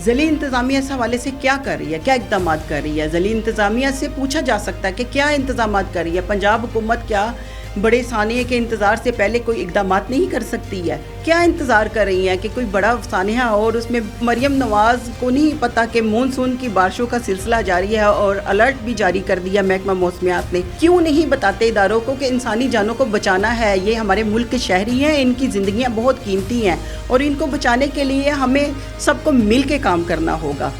ज़िली इंतज़ामिया इस हवाले से क्या कर रही है, क्या इक़दामात कर रही है? ज़िली इंतज़ामिया से पूछा जा सकता है कि क्या इंतज़ामात कर रही है? पंजाब हुकूमत क्या बड़े सानिए के इंतज़ार से पहले कोई इक़दामात नहीं कर सकती है? क्या इंतज़ार कर रही हैं कि कोई बड़ा सानिया और उसमें मरियम नवाज़ को नहीं पता कि मानसून की बारिशों का सिलसिला जारी है और अलर्ट भी जारी कर दिया महकमा मौसमियात ने? क्यों नहीं बताते इदारों को कि इंसानी जानों को बचाना है? ये हमारे मुल्क के शहरी हैं, इनकी ज़िंदगियाँ बहुत कीमती हैं और इनको बचाने के लिए हमें सबको मिल के काम करना होगा।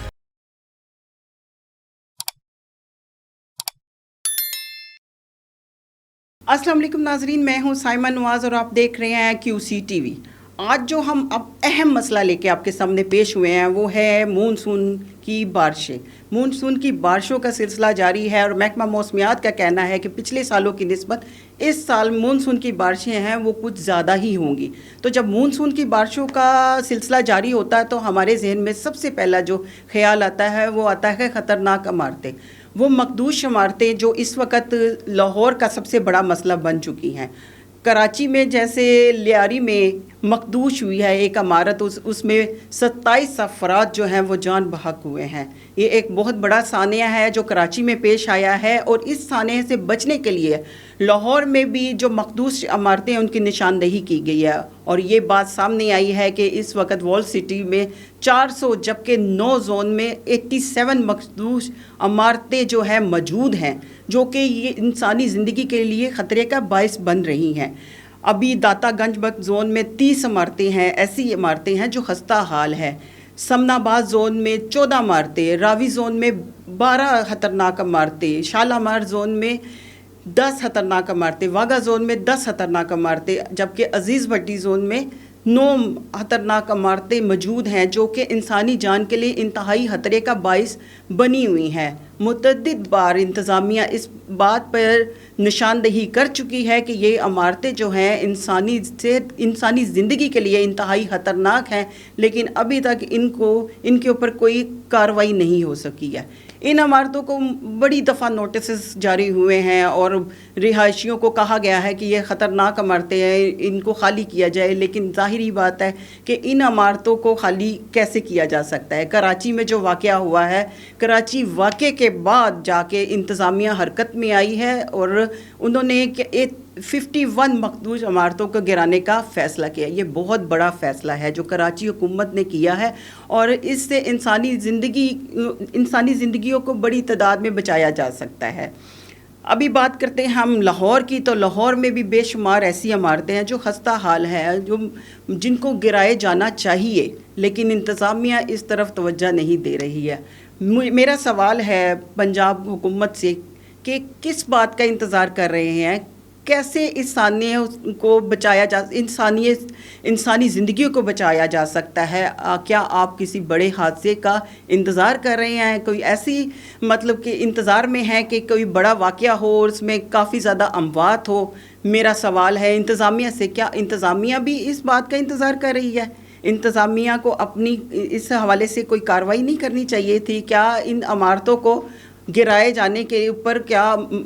अस्सलाम वालेकुम नाजरीन, मैं हूँ साइमा नवाज़ और आप देख रहे हैं QC TV। आज जो हम अब अहम मसला लेके आपके सामने पेश हुए हैं वो है मानसून की बारिशें। मानसून की बारिशों का सिलसिला जारी है और महकमा मौसमियात का कहना है कि पिछले सालों की निस्बत इस साल मानसून की बारिशें हैं वो कुछ ज़्यादा ही होंगी। तो जब मानसून की बारिशों का सिलसिला जारी होता है तो हमारे जहन में सबसे पहला जो ख्याल आता है वो आता है ख़तरनाक इमारतें, वो मखदूश इमारतें जो इस वक्त लाहौर का सबसे बड़ा मसला बन चुकी हैं। कराची में जैसे लियारी में मखदूश हुई है एक इमारत, उसमें 27 अफराद जो हैं वो जान बहक हुए हैं। ये एक बहुत बड़ा सानिया है जो कराची में पेश आया है और इस सानिया से बचने के लिए लाहौर में भी जो मखदूश इमारतें हैं उनकी निशानदेही की गई है और ये बात सामने आई है कि इस वक्त वॉल सिटी में 400 जबकि 9 जोन में 87 मखदूश इमारतें जो है मौजूद हैं जो कि ये इंसानी ज़िंदगी के लिए ख़तरे का बायस बन रही हैं। अभी दातागंज बक जोन में 30 इमारतें हैं, ऐसी इमारतें हैं जो खस्ता हाल है। समनाबाद जोन में 14 इमारतें, रावी जोन में 12 ख़तरनाक इमारतें, शालामार जोन में 10 ख़तरनाक इमारतें, वागा जोन में 10 ख़तरनाक इमारतें, जबकि अजीज़ भट्टी जोन में 9 ख़तरनाक इमारतें मौजूद हैं जो कि इंसानी जान के लिए इंतहाई ख़तरे का बायस बनी हुई हैं। मुतअद्दिद बार इंतज़ामिया इस बात पर निशानदेही कर चुकी है कि ये इमारतें जो हैं इंसानी ज़िंदगी के लिए इंतहाई ख़तरनाक हैं, लेकिन अभी तक इनके ऊपर कोई कार्रवाई नहीं हो सकी है। इन इमारतों को बड़ी दफ़ा नोटिस जारी हुए हैं और रिहायशियों को कहा गया है कि ये ख़तरनाक इमारतें हैं, इनको खाली किया जाए, लेकिन ज़ाहिरी बात है कि इन इमारतों को खाली कैसे किया जा सकता है। कराची में जो वाक़या हुआ है, कराची वाक़े के बाद जाके इंतज़ामिया हरकत में आई है और उन्होंने 51 मखदूश इमारतों को गिराने का फ़ैसला किया। ये बहुत बड़ा फ़ैसला है जो कराची हुकूमत ने किया है और इससे इंसानी ज़िंदगियों को बड़ी तादाद में बचाया जा सकता है। अभी बात करते हैं हम लाहौर की, तो लाहौर में भी बेशुमार ऐसी इमारतें हैं जो खस्ता हाल है, जिनको गिराए जाना चाहिए, लेकिन इंतज़ामिया इस तरफ तवज्जो नहीं दे रही है। मेरा सवाल है पंजाब हुकूमत से कि किस बात का इंतज़ार कर रहे हैं, कैसे इस सानिया को बचाया इंसानी ज़िंदगियों को बचाया जा सकता है? क्या आप किसी बड़े हादसे का इंतज़ार कर रहे हैं? कोई ऐसी मतलब कि इंतज़ार में है कि कोई बड़ा वाक़या हो और उसमें काफ़ी ज़्यादा अमवात हो? मेरा सवाल है इंतज़ामिया से, क्या इंतज़ामिया भी इस बात का इंतज़ार कर रही है? इंतज़ामिया को अपनी इस हवाले से कोई कार्रवाई नहीं करनी चाहिए थी? क्या इन इमारतों को गिराए जाने के ऊपर क्या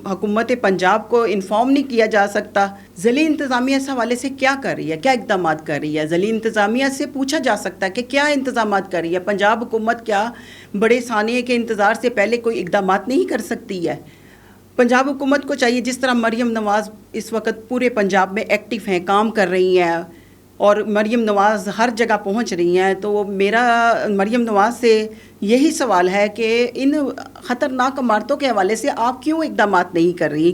हुकूमत पंजाब को इन्फॉर्म नहीं किया जा सकता? ज़िली इंतज़ामिया इस हवाले से क्या कर रही है, क्या इक़दामात कर रही है? ज़िली इंतज़ामिया से पूछा जा सकता है कि क्या इंतज़ामात कर रही है? पंजाब हुकूमत क्या बड़े सानिए के इंतज़ार से पहले कोई इक़दामात नहीं कर सकती है? पंजाब हुकूमत को चाहिए, जिस तरह मरियम नवाज़ इस वक्त पूरे पंजाब में एक्टिव हैं, काम कर रही हैं और मरियम नवाज़ हर जगह पहुंच रही हैं, तो मेरा मरियम नवाज़ से यही सवाल है कि इन ख़तरनाक इमारतों के हवाले से आप क्यों इक़दामात नहीं कर रही?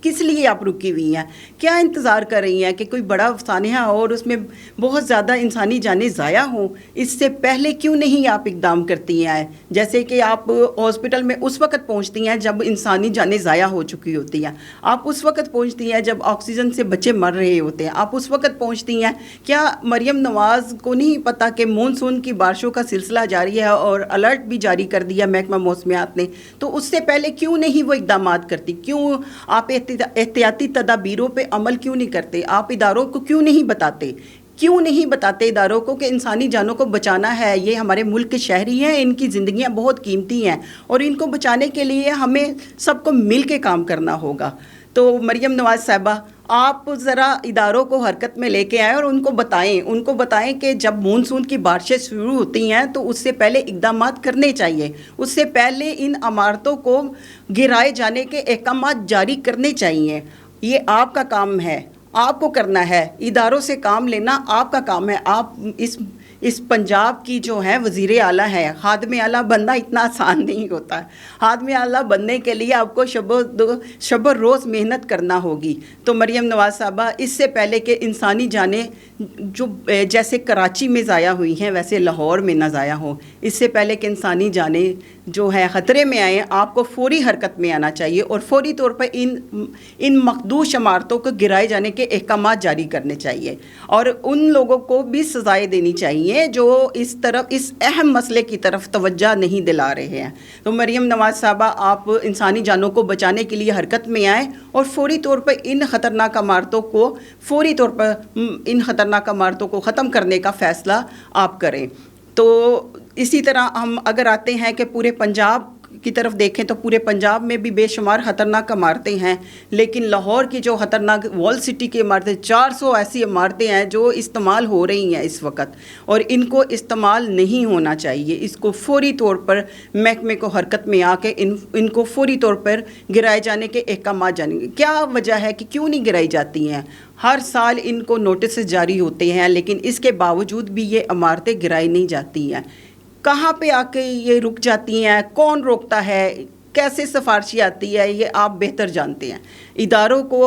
किस लिए आप रुकी हुई हैं? क्या इंतज़ार कर रही हैं कि कोई बड़ा सानिया हो और उसमें बहुत ज़्यादा इंसानी जानें ज़ाया हों? इससे पहले क्यों नहीं आप इक़दाम करती हैं? जैसे कि आप हॉस्पिटल में उस वक़्त पहुंचती हैं जब इंसानी जानें ज़ाया हो चुकी होती हैं, आप उस वक़्त पहुंचती हैं जब ऑक्सीजन से बच्चे मर रहे होते हैं, आप उस वक़्त पहुंचती हैं। क्या मरियम नवाज़ को नहीं पता कि मानसून की बारिशों का सिलसिला जारी है और अलर्ट भी जारी कर दिया महकमा मौसमियात ने? तो उससे पहले क्यों नहीं वो इक़दामात करती? क्यों आप एहतियाती तदाबीरों पे अमल क्यों नहीं करते? आप इदारों को क्यों नहीं बताते इदारों को कि इंसानी जानों को बचाना है? ये हमारे मुल्क के शहरी हैं, इनकी ज़िंदगियां बहुत कीमती हैं और इनको बचाने के लिए हमें सबको मिल के काम करना होगा। तो मरियम नवाज़ साहिबा, آپ ذرا اداروں کو حرکت میں لے کے آئیں اور ان کو بتائیں کہ جب مونسون کی بارشیں شروع ہوتی ہیں تو اس سے پہلے اقدامات کرنے چاہیے، اس سے پہلے ان عمارتوں کو گرائے جانے کے احکامات جاری کرنے چاہیے۔ یہ آپ کا کام ہے، آپ کو کرنا ہے، اداروں سے کام لینا آپ کا کام ہے۔ آپ اس پنجاب کی جو ہے وزیر اعلیٰ ہے، خادم اعلیٰ بننا اتنا آسان نہیں ہوتا ہے۔ خادم اعلیٰ بننے کے لیے آپ کو شب و روز محنت کرنا ہوگی۔ تو مریم نواز صاحبہ، اس سے پہلے کہ انسانی جانیں جو جیسے کراچی میں ضائع ہوئی ہیں ویسے لاہور میں نہ ضائع ہوں، اس سے پہلے کہ انسانی جانیں جو ہے خطرے میں آئیں، آپ کو فوری حرکت میں آنا چاہیے اور فوری طور پر ان مخدوش عمارتوں کو گرائے جانے کے احکامات جاری کرنے چاہیے، اور ان لوگوں کو بھی سزائیں دینی چاہیے جو اس اہم مسئلے کی طرف توجہ نہیں دلا رہے ہیں۔ تو مریم نواز صاحبہ، آپ انسانی جانوں کو بچانے کے لیے حرکت میں آئیں اور فوری طور پر ان خطرناک عمارتوں کو ختم کرنے کا فیصلہ آپ کریں۔ تو اسی طرح ہم اگر آتے ہیں کہ پورے پنجاب کی طرف دیکھیں تو پورے پنجاب میں بھی بے شمار خطرناک عمارتیں ہیں، لیکن لاہور کی جو خطرناک وال سٹی کی عمارتیں، 400 ایسی عمارتیں ہیں جو استعمال ہو رہی ہیں اس وقت، اور ان کو استعمال نہیں ہونا چاہیے۔ اس کو فوری طور پر محکمے کو حرکت میں آ کے ان کو فوری طور پر گرائے جانے کے احکامات جانیں گے۔ کیا وجہ ہے کہ کیوں نہیں گرائی جاتی ہیں؟ ہر سال ان کو نوٹسز جاری ہوتے ہیں، لیکن اس کے باوجود بھی یہ عمارتیں گرائی نہیں جاتی ہیں۔ کہاں پہ آ کے یہ رک جاتی ہیں؟ کون روکتا ہے؟ کیسے سفارشی آتی ہے؟ یہ آپ بہتر جانتے ہیں۔ اداروں کو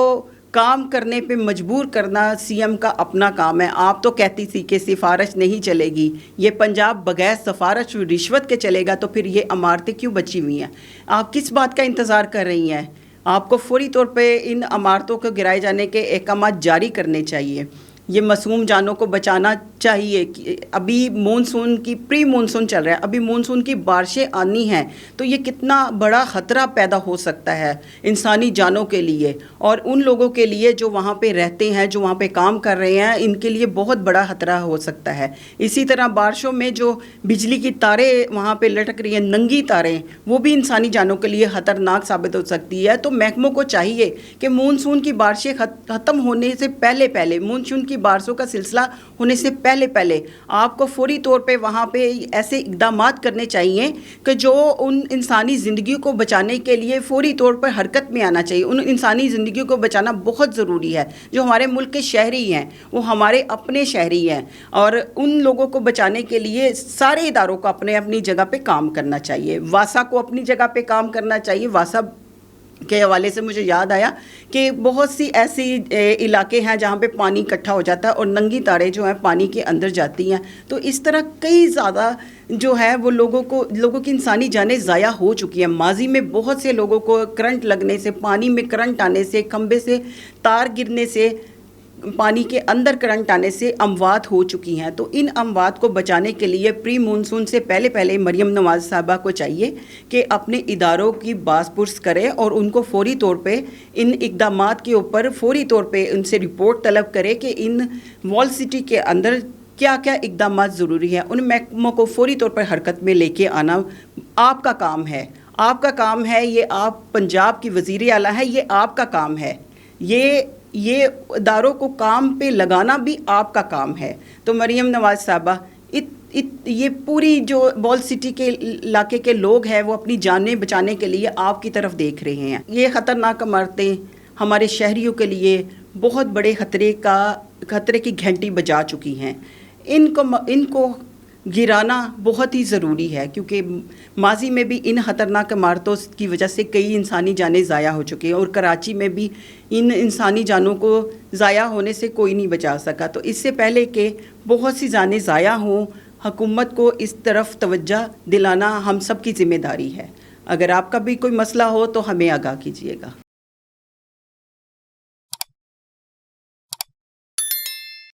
کام کرنے پہ مجبور کرنا سی ایم کا اپنا کام ہے۔ آپ تو کہتی تھی کہ سفارش نہیں چلے گی، یہ پنجاب بغیر سفارش رشوت کے چلے گا، تو پھر یہ عمارتیں کیوں بچی ہوئی ہیں؟ آپ کس بات کا انتظار کر رہی ہیں؟ آپ کو فوری طور پہ ان عمارتوں کو گرائے جانے کے احکامات جاری کرنے چاہیے۔ یہ معصوم جانوں کو بچانا چاہیے۔ ابھی مونسون کی پری مونسون چل رہا ہے، ابھی مونسون کی بارشیں آنی ہیں، تو یہ کتنا بڑا خطرہ پیدا ہو سکتا ہے انسانی جانوں کے لیے اور ان لوگوں کے لیے جو وہاں پہ رہتے ہیں، جو وہاں پہ کام کر رہے ہیں، ان کے لیے بہت بڑا خطرہ ہو سکتا ہے۔ اسی طرح بارشوں میں جو بجلی کی تاریں وہاں پہ لٹک رہی ہیں، ننگی تاریں، وہ بھی انسانی جانوں کے لیے خطرناک ثابت ہو سکتی ہے۔ تو محکموں کو چاہیے کہ مونسون کی بارشیں ختم ہونے سے پہلے مونسون کی بارشوں کا سلسلہ ہونے سے پہلے آپ کو فوری طور پہ وہاں پہ ایسے اقدامات کرنے چاہیے کہ جو ان انسانی زندگیوں کو بچانے کے لیے فوری طور پر حرکت میں آنا چاہیے۔ ان انسانی زندگیوں کو بچانا بہت ضروری ہے۔ جو ہمارے ملک کے شہری ہیں وہ ہمارے اپنے شہری ہیں، اور ان لوگوں کو بچانے کے لیے سارے اداروں کو اپنی جگہ پہ کام کرنا چاہیے۔ واسا کو اپنی جگہ پہ کام کرنا چاہیے۔ واسا کے حوالے سے مجھے یاد آیا کہ بہت سی ایسی علاقے ہیں جہاں پہ پانی اکٹھا ہو جاتا ہے اور ننگی تاریں جو ہیں پانی کے اندر جاتی ہیں۔ تو اس طرح کئی زیادہ جو ہے وہ لوگوں کی انسانی جانیں ضائع ہو چکی ہیں۔ ماضی میں بہت سے لوگوں کو کرنٹ لگنے سے، پانی میں کرنٹ آنے سے، کھمبے سے تار گرنے سے، پانی کے اندر کرنٹ آنے سے اموات ہو چکی ہیں۔ تو ان اموات کو بچانے کے لیے پری مونسون سے پہلے مریم نواز صاحبہ کو چاہیے کہ اپنے اداروں کی باز پرس کرے اور ان کو فوری طور پہ ان اقدامات کے اوپر فوری طور پہ ان سے رپورٹ طلب کرے کہ ان وال سٹی کے اندر کیا کیا اقدامات ضروری ہیں۔ ان محکموں کو فوری طور پر حرکت میں لے کے آنا آپ کا کام ہے۔ آپ کا کام ہے، یہ آپ پنجاب کی وزیر اعلیٰ ہے، یہ آپ کا کام ہے۔ یہ اداروں کو کام پہ لگانا بھی آپ کا کام ہے۔ تو مریم نواز صاحبہ، یہ پوری جو وال سٹی کے علاقے کے لوگ ہیں وہ اپنی جانیں بچانے کے لیے آپ کی طرف دیکھ رہے ہیں۔ یہ خطرناک عمارتیں ہمارے شہریوں کے لیے بہت بڑے خطرے کی گھنٹی بجا چکی ہیں۔ ان کو گرانا بہت ہی ضروری ہے، کیونکہ ماضی میں بھی ان خطرناک عمارتوں کی وجہ سے کئی انسانی جانیں ضائع ہو چکی ہیں، اور کراچی میں بھی ان انسانی جانوں کو ضائع ہونے سے کوئی نہیں بچا سکا۔ تو اس سے پہلے کہ بہت سی جانیں ضائع ہوں، حکومت کو اس طرف توجہ دلانا ہم سب کی ذمہ داری ہے۔ اگر آپ کا بھی کوئی مسئلہ ہو تو ہمیں آگاہ کیجیے گا۔